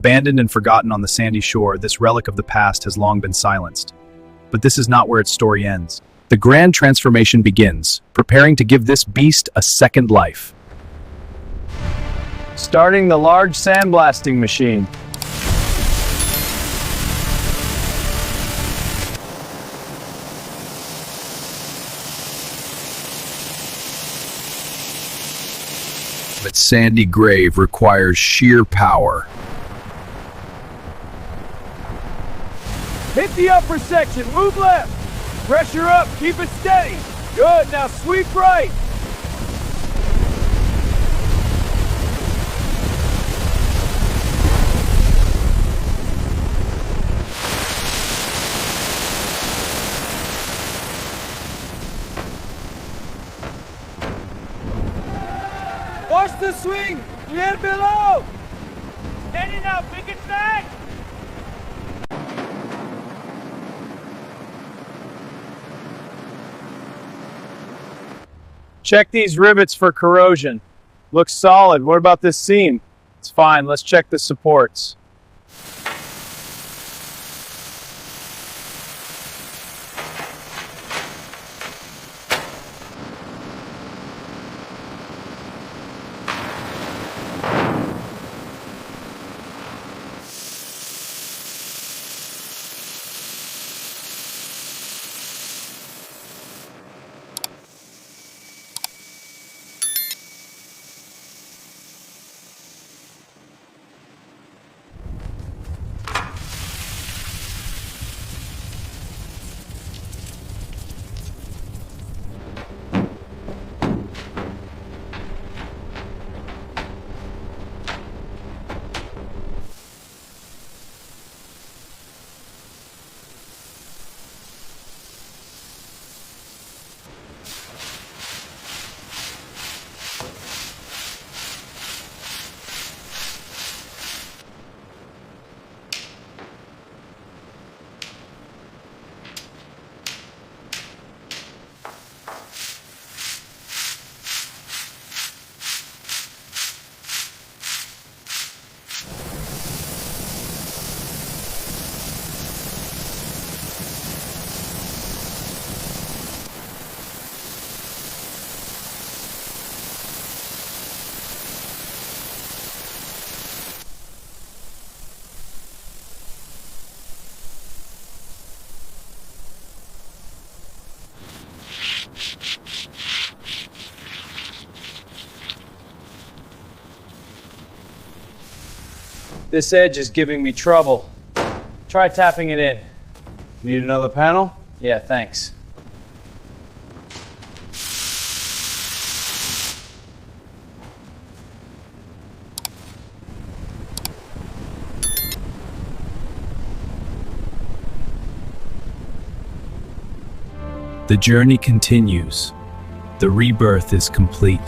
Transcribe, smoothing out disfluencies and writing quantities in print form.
Abandoned and forgotten on the sandy shore, this relic of the past has long been silenced. But this is not where its story ends. The grand transformation begins, preparing to give this beast a second life. Starting the large sandblasting machine. Its sandy grave requires sheer power. Hit the upper section, move left. Pressure up, keep it steady. Good, now sweep right. Watch the swing! Clear below! Steady now, pick it back! Check these rivets for corrosion. Looks solid. What about this seam? It's fine. Let's check the supports. This edge is giving me trouble. Try tapping it in. Need another panel? Yeah, thanks. The journey continues. The rebirth is complete.